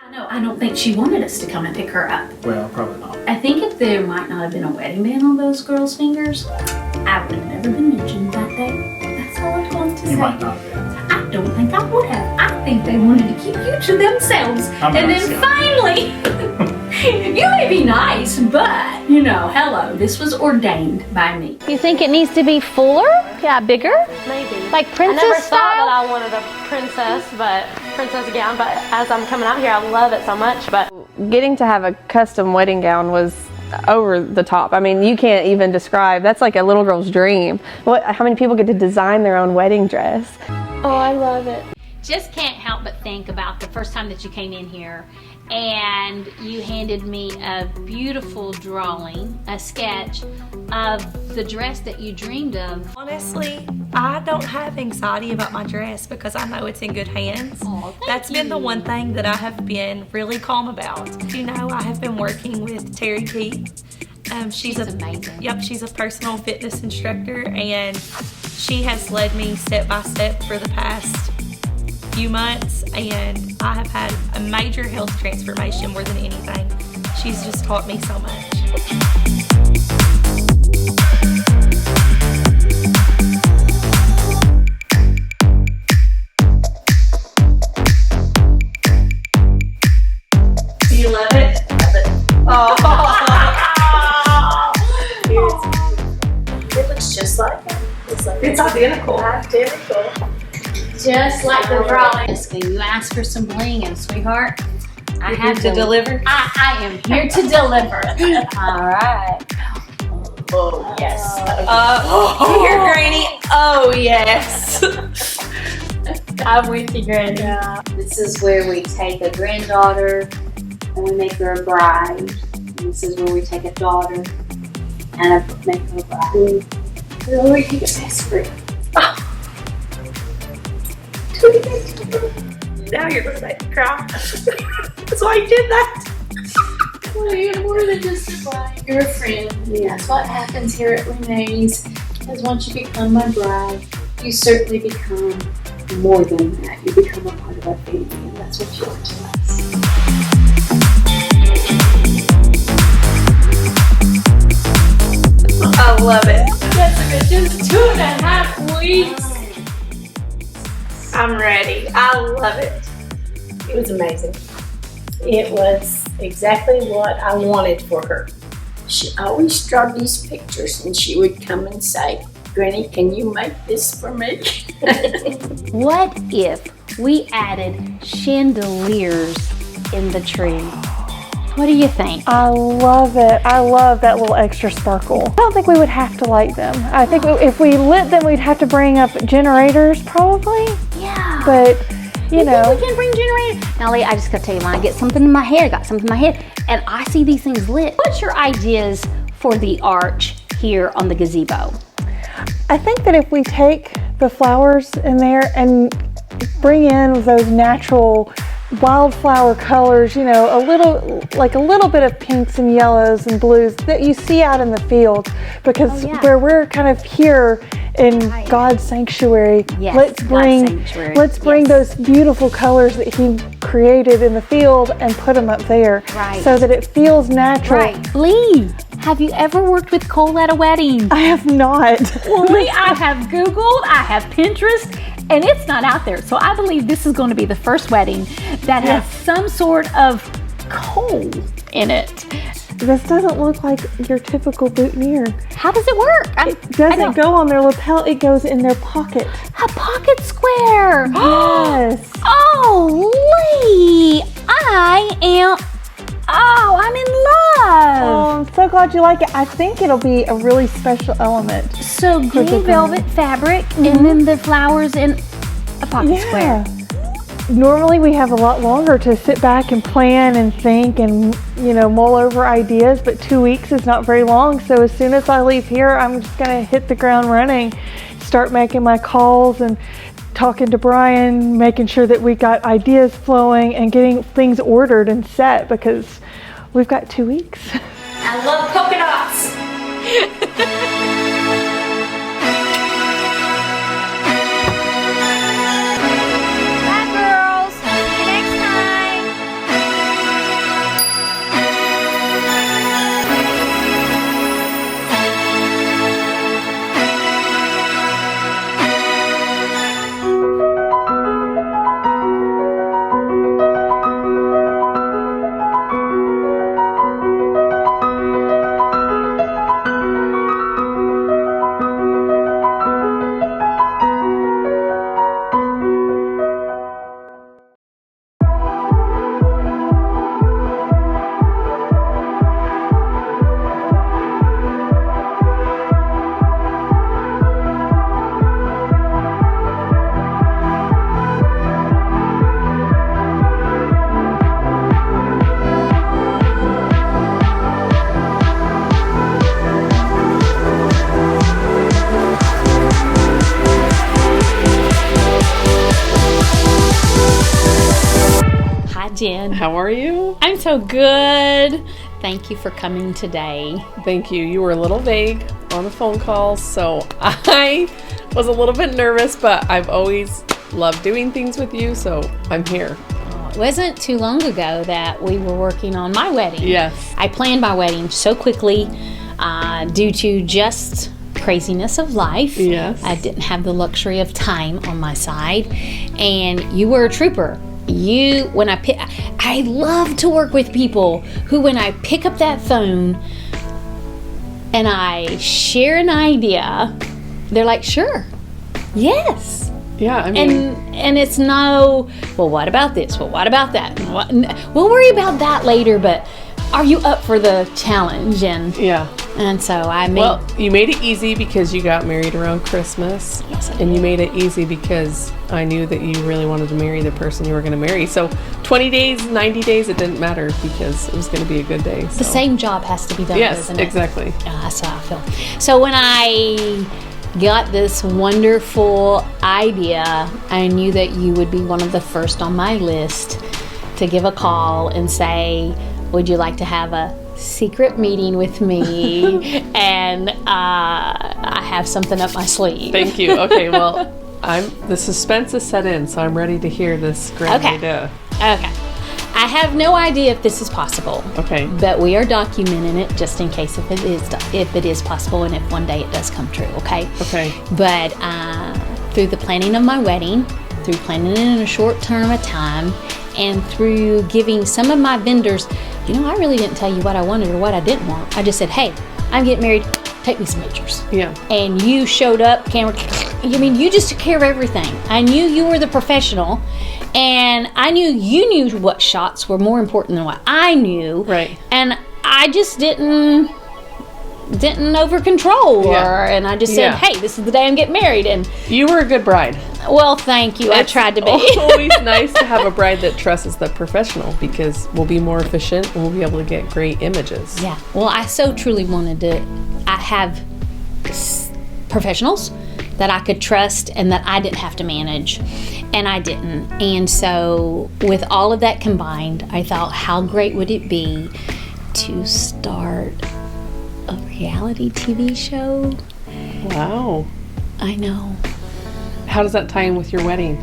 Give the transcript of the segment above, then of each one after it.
I don't think she wanted us to come and pick her up. Well, probably not. I think if there might not have been a wedding band on those girls' fingers, I would have never been mentioned that day. That's all I'm going to say. You might not have been. I don't think I would have. I think they wanted to keep you to themselves. And then finally, you may be nice, but, you know, hello, this was ordained by me. You think it needs to be fuller? Yeah, bigger? Maybe. Like princess I never style? thought that I wanted a princess gown, but as I'm coming out here, I love it so much. But getting to have a custom wedding gown was over the top. I mean, you can't even describe. That's like a little girl's dream. How many people get to design their own wedding dress? Oh, I love it. Just can't help but think about the first time that you came in here and you handed me a beautiful drawing, a sketch of the dress that you dreamed of. Honestly, I don't have anxiety about my dress because I know it's in good hands. That's been the one thing that I have been really calm about. You know, I have been working with Terry Keith. She's amazing. Yep, she's a personal fitness instructor, and she has led me step by step for the past few months, and I have had a major health transformation more than anything. She's just taught me so much. Do you love it? Love it. Oh. It looks just like it. It's identical. Identical. Just like the drawing. You asked for some bling, and sweetheart, I have to deliver. I am here to deliver. All right. Oh, yes. Here, Granny. Oh, yes. I'm with you, Granny. Yeah. This is where we take a granddaughter and we make her a bride. And this is where we take a daughter and make her a bride. Oh, you best friend. Now you're going to make me cry. That's why you did that. Well, you're more than just a bride. You're a friend. Yeah. That's what happens here at Renee's. Because once you become my bride, you certainly become more than that. You become a part of our family, and that's what you are to us. I love it. Jessica, just 2.5 weeks. I'm ready. I love it. It was amazing. It was exactly what I wanted for her. She always draw these pictures, and she would come and say, "Granny, can you make this for me?" What if we added chandeliers in the tree? What do you think? I love it. I love that little extra sparkle. I don't think we would have to light them. I think if we lit them, we'd have to bring up generators probably. Yeah. But, you know. We can bring generators. Now, Lee, I just gotta tell you, when I get something in my head, I got something in my head, and I see these things lit. What's your ideas for the arch here on the gazebo? I think that if we take the flowers in there and bring in those natural wildflower colors, you know, a little bit of pinks and yellows and blues that you see out in the field, because where we're kind of here in God's sanctuary, Yes, let's bring God's sanctuary. those beautiful colors that He created in the field and put them up there, Right. so that it feels natural. Right. Lee, have you ever worked with Cole at a wedding? I have not. Well, Lee, I have Googled, I have Pinterest, and it's not out there. So I believe this is going to be the first wedding that has some sort of coal in it. This doesn't look like your typical boutonniere. How does it work? It doesn't go on their lapel, it goes in their pocket. A pocket square. Yes. Oh, Lee, I'm in love. Oh, I'm so glad you like it. I think it'll be a really special element. So for the green velvet fabric and then the flowers in a pocket square. Normally we have a lot longer to sit back and plan and think and, you know, mull over ideas, but 2 weeks is not very long. So as soon as I leave here, I'm just going to hit the ground running, start making my calls and talking to Brian, making sure that we got ideas flowing and getting things ordered and set, because we've got 2 weeks. I love polka dots. Bye, girls. See you next time. Jen. How are you? I'm so good. Thank you for coming today. Thank you. You were a little vague on the phone calls, so I was a little bit nervous, but I've always loved doing things with you, so I'm here. It wasn't too long ago that we were working on my wedding. Yes. I planned my wedding so quickly due to just craziness of life. Yes. I didn't have the luxury of time on my side, and you were a trooper. I love to work with people who, when I pick up that phone and I share an idea, they're like, sure, yes. Yeah, I mean, and it's no, well, what about this? Well, what about that? We'll worry about that later, but are you up for the challenge? And so I made... Well, you made it easy because you got married around Christmas. Yes, I and you did. made it easy because I knew that you really wanted to marry the person you were going to marry. So 20 days, 90 days, it didn't matter because it was going to be a good day. So. The same job has to be done, yes, doesn't it? Exactly. That's how I feel. So when I got this wonderful idea, I knew that you would be one of the first on my list to give a call and say, would you like to have a secret meeting with me? And I have something up my sleeve. Thank you. Okay, well, the suspense is set in, so I'm ready to hear this great idea. Okay. I have no idea if this is possible. Okay. But we are documenting it just in case if it is possible and if one day it does come true, okay? Okay. But through the planning of my wedding, through planning it in a short term of time, and through giving some of my vendors, I really didn't tell you what I wanted or what I didn't want. I just said, hey, I'm getting married, take me some pictures. Yeah. And you showed up, camera, you just took care of everything. I knew you were the professional, and I knew you knew what shots were more important than what I knew. Right. And I just didn't over control and I just said, hey, this is the day I'm getting married. And you were a good bride. Well, thank you. I tried to be. It's always nice to have a bride that trusts the professional because we'll be more efficient and we'll be able to get great images. Yeah. Well, I so truly wanted to have professionals that I could trust and that I didn't have to manage, and I didn't. And so with all of that combined, I thought, how great would it be to start a reality TV show? Wow. I know. How does that tie in with your wedding?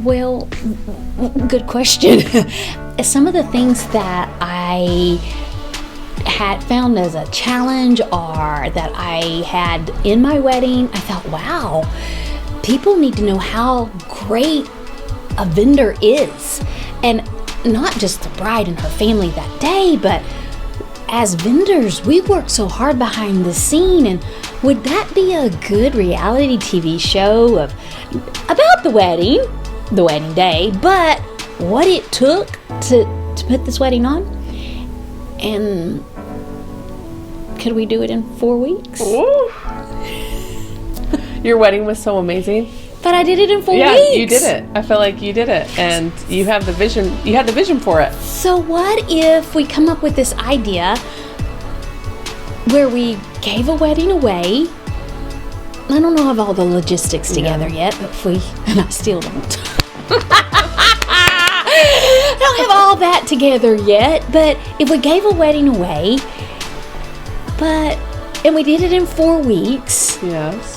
Well, good question. Some of the things that I had found as a challenge or that I had in my wedding, I thought, wow, people need to know how great a vendor is. And not just the bride and her family that day, but as vendors, we work so hard behind the scene, and would that be a good reality TV show about the wedding day, but what it took to put this wedding on? And could we do it in 4 weeks? Ooh. Your wedding was so amazing. But I did it in 4 weeks. Yeah, you did it. I feel like you did it, and you have the vision. You had the vision for it. So what if we come up with this idea where we gave a wedding away? I don't know of all the logistics together yet, but and I still don't. I don't have all that together yet, but if we gave a wedding away, and we did it in 4 weeks. Yes.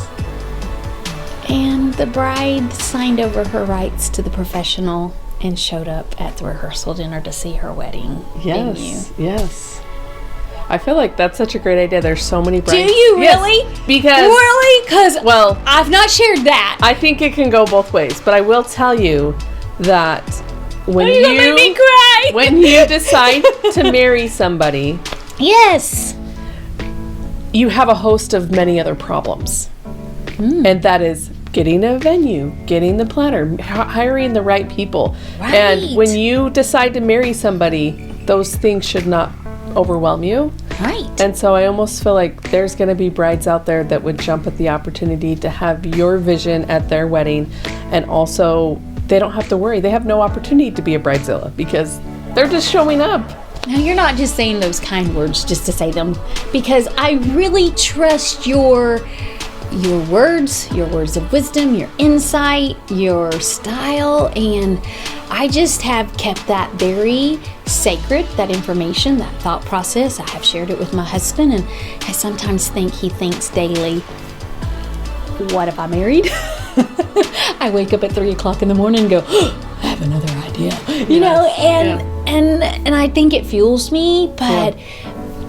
And the bride signed over her rights to the professional and showed up at the rehearsal dinner to see her wedding venue. Yes. I feel like that's such a great idea. There's so many brides. Do you really? Yes, because Because I've not shared that. I think it can go both ways, but I will tell you that when You're gonna make me cry. when you decide to marry somebody, yes, you have a host of many other problems. And that is getting a venue, getting the planner, hiring the right people. Right. And when you decide to marry somebody, those things should not overwhelm you. Right. And so I almost feel like there's going to be brides out there that would jump at the opportunity to have your vision at their wedding, and also they don't have to worry. They have no opportunity to be a bridezilla because they're just showing up. Now, you're not just saying those kind words just to say them, because I really trust your words of wisdom, your insight, your style, and I just have kept that very sacred, that information, that thought process. I have shared it with my husband, and I sometimes think he thinks daily, what if I married? I wake up at 3 o'clock in the morning and go, oh, I have another idea. You know, and I think it fuels me, but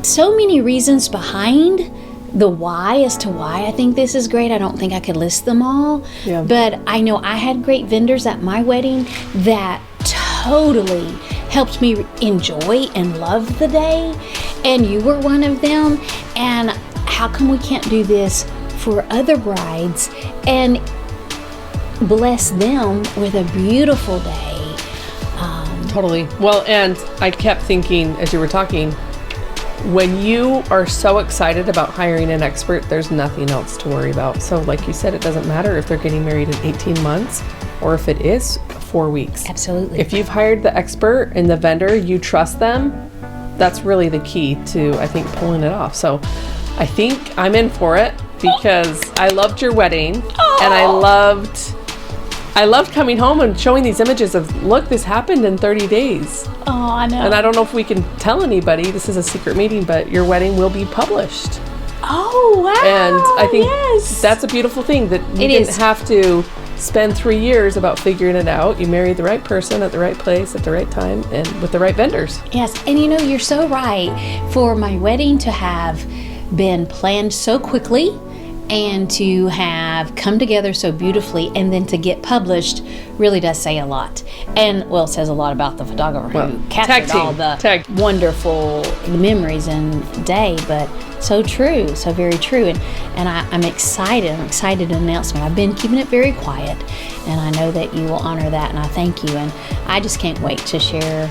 so many reasons behind the why as to why I think this is great. I don't think I could list them all, but I know I had great vendors at my wedding that totally helped me enjoy and love the day, and you were one of them. And how come we can't do this for other brides and bless them with a beautiful day? Totally. Well, and I kept thinking as you were talking, when you are so excited about hiring an expert, there's nothing else to worry about. So like you said, it doesn't matter if they're getting married in 18 months or if it is 4 weeks. Absolutely. If you've hired the expert and the vendor, you trust them, that's really the key to, I think, pulling it off. So I think I'm in for it because I loved your wedding and I loved coming home and showing these images of, look, this happened in 30 days. Oh, I know. And I don't know if we can tell anybody, this is a secret meeting, but your wedding will be published. Oh, wow. And I think that's a beautiful thing, that you didn't have to spend 3 years about figuring it out. You married the right person at the right place at the right time and with the right vendors. Yes, and you know, you're so right. For my wedding to have been planned so quickly and to have come together so beautifully and then to get published really does say a lot. And, well, it says a lot about the photographer who captured all the wonderful memories and day, but so true, so very true. And I'm excited. I'm excited to announce it. I've been keeping it very quiet, and I know that you will honor that, and I thank you. And I just can't wait to share.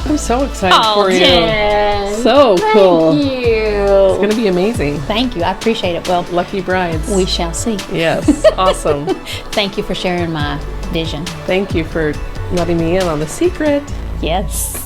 I'm so excited for you. Jen. So cool. Thank you. It's going to be amazing. Thank you. I appreciate it. Well, lucky brides. We shall see. Yes. Awesome. Thank you for sharing my vision. Thank you for letting me in on the secret. Yes.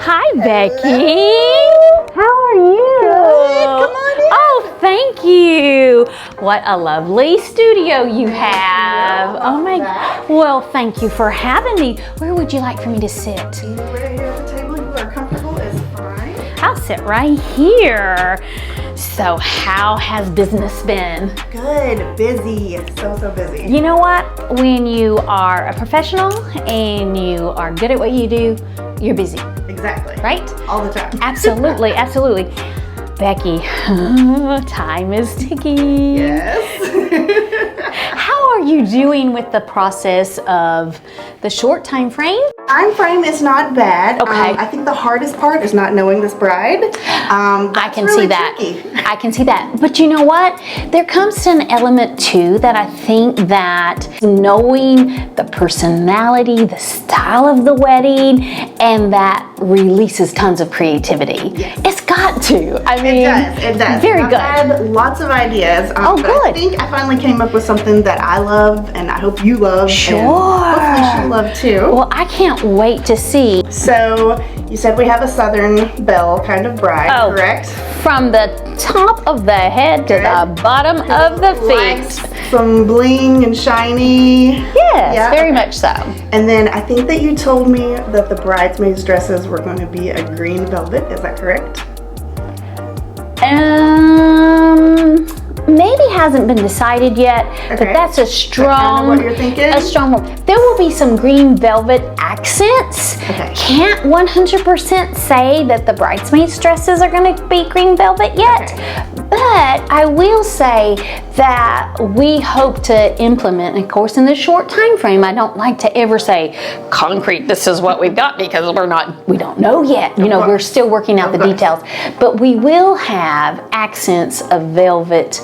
Hi, Becky. How are you? Good. Come on in. Oh, thank you. What a lovely studio you have. Oh my. Well, thank you for having me. Where would you like for me to sit? Anywhere here at the table you are comfortable is fine. I'll sit right here. So, how has business been? Good, busy, so busy. You know what? When you are a professional and you are good at what you do, you're busy. Exactly. Right? All the time. Absolutely, absolutely. Becky, time is ticking. Yes. How are you doing with the process of the short time frame? Time frame is not bad. Okay. I think the hardest part is not knowing this bride. I can really see that. tricky. I can see that. But you know what? There comes to an element too that I think that knowing the personality, the style of the wedding, and that releases tons of creativity. Yes. It's got to. I mean, It does. Very I've good. had lots of ideas. Oh, but good. I think I finally came up with something that I love, and I hope you love. Sure. And hopefully she'll love too. Well, I can't wait to see. So you said we have a Southern belle kind of bride, correct? From the top of the head to the bottom of the feet. Some bling and shiny. Yes, Yeah, very okay. much so. And then I think that you told me that the bridesmaids' dresses were going to be a green velvet. Is that correct? Maybe hasn't been decided yet, but Okay. that's a strong, what you're thinking? a strong one. There will be some green velvet accents. Okay. Can't 100% say that the bridesmaids' dresses are going to be green velvet yet, but I will say that we hope to implement, and of course in this short time frame, I don't like to ever say concrete, this is what we've got, because we don't know yet. You know, we're still working out the details, but we will have accents of velvet,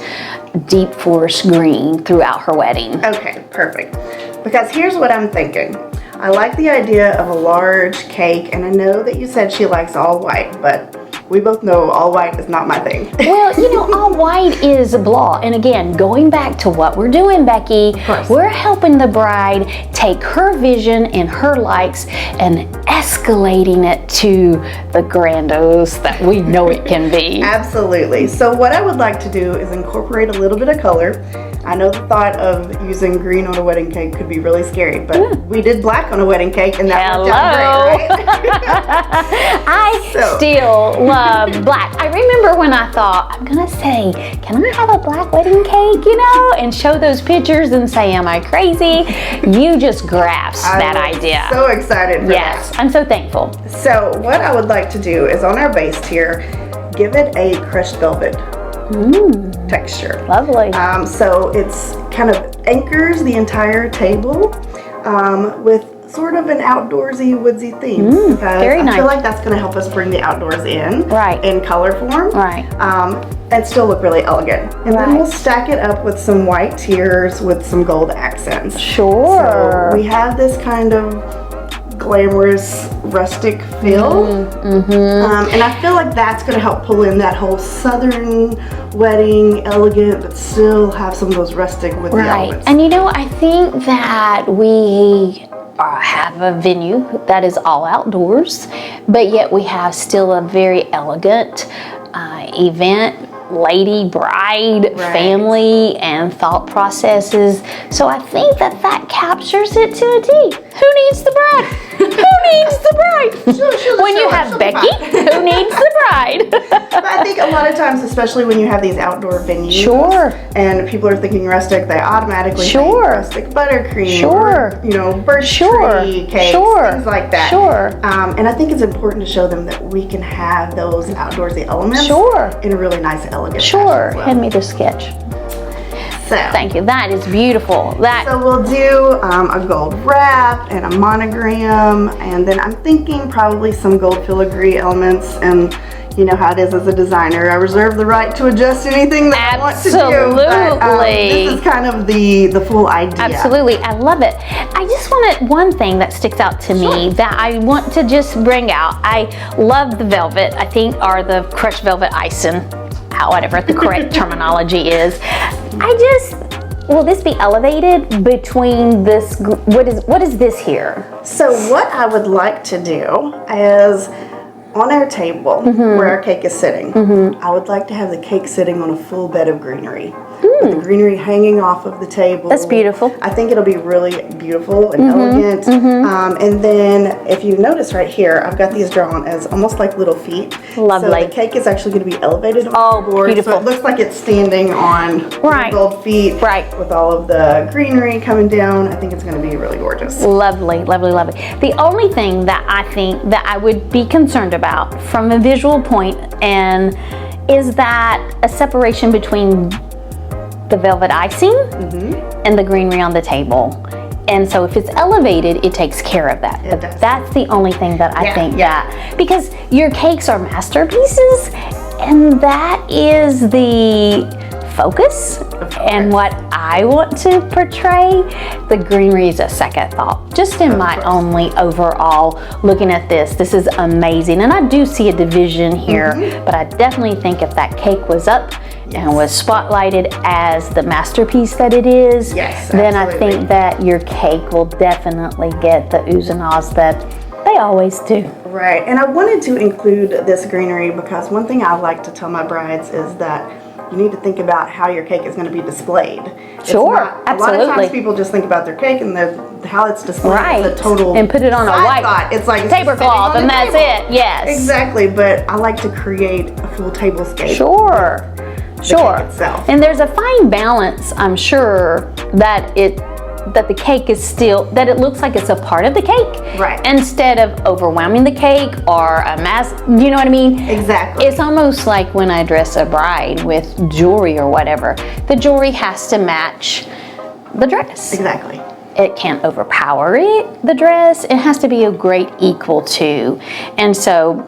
deep forest green throughout her wedding. Okay, perfect. Because here's what I'm thinking. I like the idea of a large cake, and I know that you said she likes all white, but we both know all white is not my thing. Well, you know, all white is blah. And again, going back to what we're doing, Becky, we're helping the bride take her vision and her likes and escalating it to the grandiose that we know it can be. Absolutely. So what I would like to do is incorporate a little bit of color. I know the thought of using green on a wedding cake could be really scary, but we did black on a wedding cake, and that worked out great, right? I still love black. I remember when I thought, I'm gonna say, can I have a black wedding cake, you know, and show those pictures and say, am I crazy? You just grasped that idea. So excited for yes, that. I'm so thankful. So what I would like to do is on our base here, give it a crushed velvet texture. Lovely. So it's kind of anchors the entire table with sort of an outdoorsy, woodsy theme. Because very nice. I feel like that's going to help us bring the outdoors in in color form. Right. And still look really elegant. And then we'll stack it up with some white tiers with some gold accents. Sure. So we have this kind of glamorous rustic feel, and I feel like that's going to help pull in that whole southern wedding, elegant, but still have some of those rustic with the elements. And you know, I think that we have a venue that is all outdoors, but yet we have still a very elegant event, lady, bride, family, and thought processes. So I think that that captures it to a T. Who needs the bride? Who needs the bride? When you have Becky, who needs the bride? But I think a lot of times, especially when you have these outdoor venues, and people are thinking rustic, they automatically think rustic buttercream, or, you know, birch tree cakes, things like that. And I think it's important to show them that we can have those outdoorsy elements in a really nice, elegant fashion as well. Hand me the sketch. So, thank you. That is beautiful. So we'll do a gold wrap and a monogram, and then I'm thinking probably some gold filigree elements. And you know how it is as a designer, I reserve the right to adjust anything that I want to do. But, this is kind of the full idea. Absolutely, I love it. I just wanted one thing that sticks out to me that I want to just bring out. I love the velvet, I think, or the crushed velvet icing, whatever the correct terminology is. Will this be elevated between this, what is this here? So what I would like to do is, on our table where our cake is sitting, I would like to have the cake sitting on a full bed of greenery. With the greenery hanging off of the table. That's beautiful. I think it'll be really beautiful and elegant. And then if you notice right here, I've got these drawn as almost like little feet. Lovely. So the cake is actually going to be elevated on the board. Beautiful. So it looks like it's standing on gold feet with all of the greenery coming down. I think it's going to be really gorgeous. Lovely, lovely, lovely. The only thing that I think that I would be concerned about from a visual point is that a separation between the velvet icing and the greenery on the table. And so if it's elevated, it takes care of that. But that's the only thing that I think that, because your cakes are masterpieces, and that is the focus and what I want to portray. The greenery is a second thought. Just in my only overall looking at this is amazing. And I do see a division here, but I definitely think if that cake was up and was spotlighted as the masterpiece that it is, then I think that your cake will definitely get the oohs and ahs that they always do. Right, and I wanted to include this greenery because one thing I like to tell my brides is that you need to think about how your cake is going to be displayed. Sure, absolutely. absolutely. A lot of times people just think about their cake and how it's displayed is a total and put it on a white thought. It's like tablecloth and that's it. Yes, exactly. But I like to create a full tablescape. Sure. And there's a fine balance, I'm sure, that the cake is still, that it looks like it's a part of the cake. Right. Instead of overwhelming the cake or a mass, you know what I mean? Exactly. It's almost like when I dress a bride with jewelry or whatever. The jewelry has to match the dress. Exactly. It can't overpower the dress. It has to be a great equal to. And so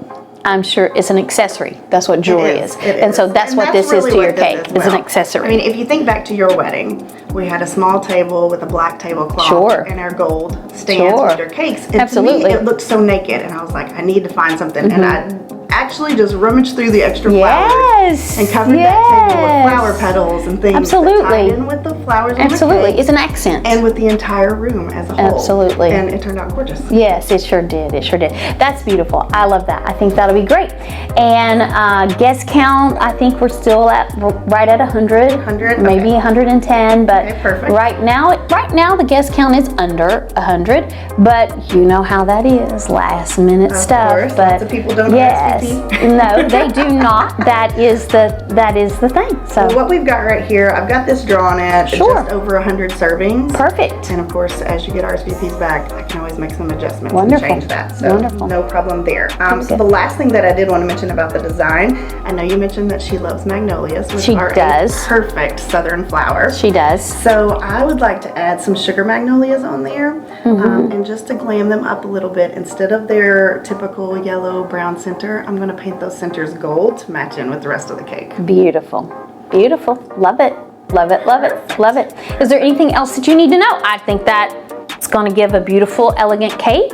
I'm sure it's an accessory. That's what jewelry is. And so that's what this is to your cake. It's an accessory. I mean, if you think back to your wedding, we had a small table with a black tablecloth and our gold stands with your cakes. And Absolutely. to me, it looked so naked. And I was like, I need to find something. And I actually just rummaged through the extra flowers and covered that table with flower petals and things that tied in with the flowers and the cake, it's an accent. and with the entire room as a whole. Absolutely. And it turned out gorgeous. Yes, it sure did. It sure did. That's beautiful. I love that. I think that'll be great. And guest count, I think we're still at right at 100, maybe 110. But perfect. right now the guest count is under 100. But you know how that is, last minute stuff. Of course, but lots of people don't yes, no, they do not. That is the thing. So what we've got right here, I've got this drawn at just over 100 servings. Perfect. And of course, as you get RSVPs back, I can always make some adjustments Wonderful. and change that. So no problem there. So the last thing that I did want to mention about the design, I know you mentioned that she loves magnolias, which are a perfect southern flower. She does. So I would like to add some sugar magnolias on there, and just to glam them up a little bit, instead of their typical yellow brown center, I'm going to paint those centers gold to match in with the rest of the cake. Beautiful. Beautiful. Love it. Love it. Love it. Love it. Is there anything else that you need to know? I think that it's going to give a beautiful, elegant cake.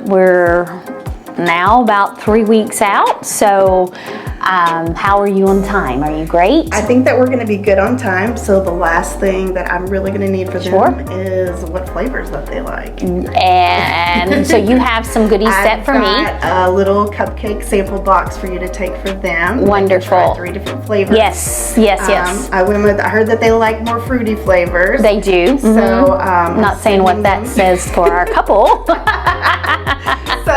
We're now about 3 weeks out, so how are you on time? Are you great? I think that we're going to be good on time. So the last thing that I'm really going to need for them is what flavors that they like. And so you have some goodies set for me. I've got a little cupcake sample box for you to take for them. Wonderful. Try 3 different flavors. Yes, yes, yes. I heard that they like more fruity flavors. They do. So not saying what that says for our couple. So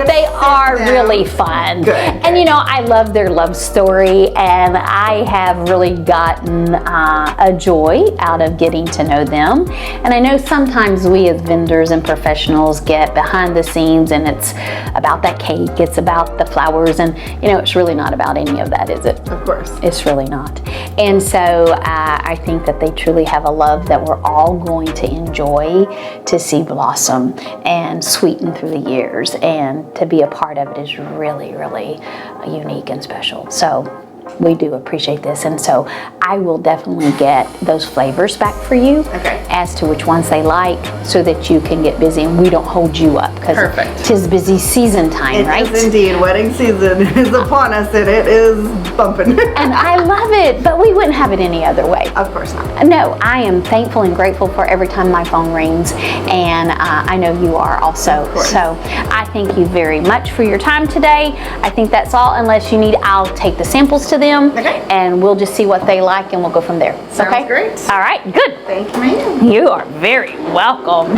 they are really fun. Good. And you know, I love their love story, and I have really gotten a joy out of getting to know them. And I know sometimes we as vendors and professionals get behind the scenes and it's about that cake, it's about the flowers, and you know, it's really not about any of that, is it? Of course. It's really not. And so I think that they truly have a love that we're all going to enjoy to see blossom and sweeten through the years, and to be a part of it is really, really unique and special. So we do appreciate this, and so I will definitely get those flavors back for you as to which ones they like, so that you can get busy and we don't hold you up, because it is busy season time, right? It is indeed. Wedding season is upon us, and it is bumping. And I love it, but we wouldn't have it any other way. Of course not. No, I am thankful and grateful for every time my phone rings, and I know you are also. So I thank you very much for your time today. I think that's all. Unless you need, I'll take the samples to them, and we'll just see what they like, and we'll go from there. Sounds great. All right, good. Thank you, ma'am. You are very welcome.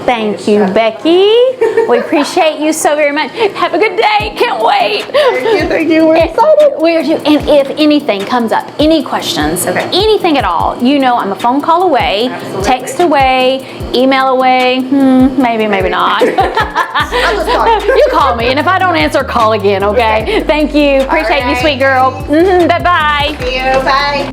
Thank you, Becky. We appreciate you so very much. Have a good day. Can't wait. Thank you. We're excited. We're too. And if anything comes up, any questions, anything at all, you know I'm a phone call away, text away, email away. Maybe not. I'll just call you. You call me, and if I don't answer, call again, okay? Thank you. Appreciate you, sweet girl. Bye-bye. See you. Bye.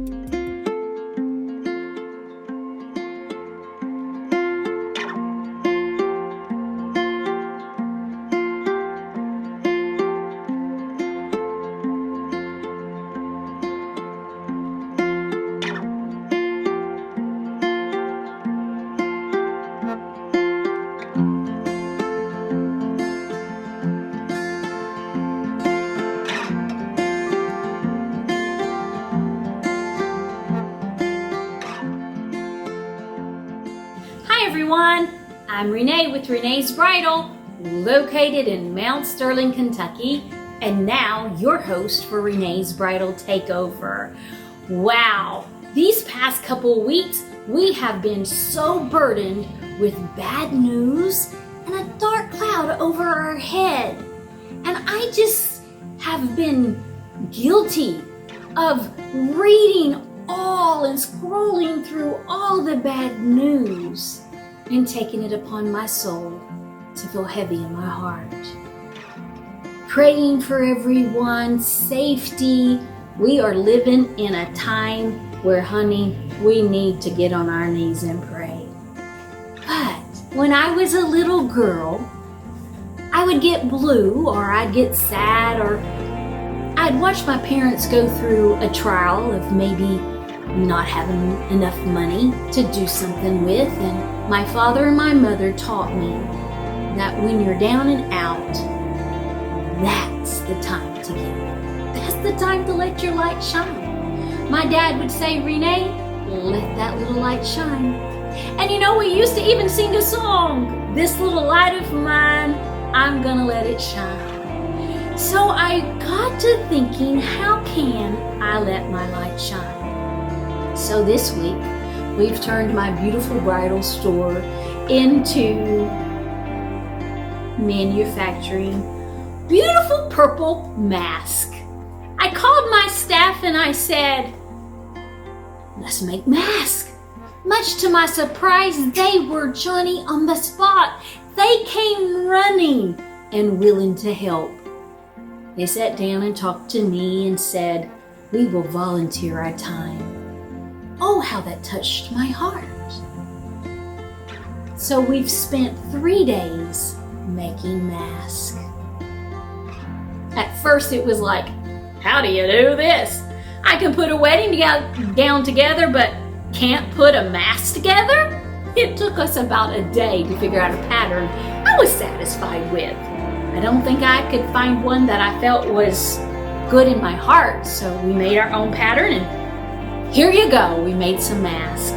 Everyone, I'm Renee with Renee's Bridal, located in Mount Sterling, Kentucky, and now your host for Renee's Bridal Takeover. Wow, these past couple weeks we have been so burdened with bad news and a dark cloud over our head, and I just have been guilty of reading all and scrolling through all the bad news and taking it upon my soul to feel heavy in my heart. Praying for everyone's safety. We are living in a time where, honey, we need to get on our knees and pray. But when I was a little girl, I would get blue, or I'd get sad, or I'd watch my parents go through a trial of maybe not having enough money to do something with, and my father and my mother taught me that when you're down and out, that's the time to give. That's the time to let your light shine. My dad would say, Renee, let that little light shine. And you know, we used to even sing a song, this little light of mine, I'm gonna let it shine. So I got to thinking, how can I let my light shine? So this week, we've turned my beautiful bridal store into manufacturing beautiful purple mask. I called my staff and I said, let's make masks. Much to my surprise, they were Johnny on the spot. They came running and willing to help. They sat down and talked to me and said, we will volunteer our time. Oh, how that touched my heart. So we've spent 3 days making masks. At first it was like, how do you do this? I can put a wedding gown together, but can't put a mask together? It took us about a day to figure out a pattern I was satisfied with. I don't think I could find one that I felt was good in my heart, so we made our own pattern, and here you go, we made some masks.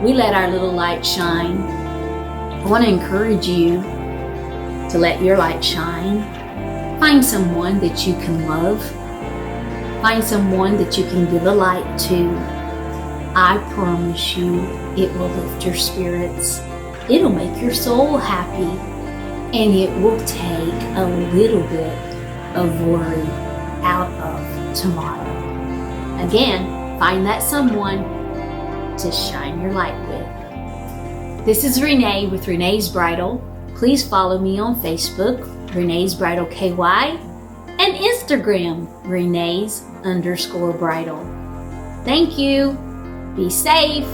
We let our little light shine. I want to encourage you to let your light shine. Find someone that you can love. Find someone that you can give a light to. I promise you, it will lift your spirits. It'll make your soul happy. And it will take a little bit of worry out of tomorrow. Again, find that someone to shine your light with. This is Renee with Renee's Bridal. Please follow me on Facebook, Renee's Bridal KY, and Instagram, Renee's_bridal. Thank you. Be safe.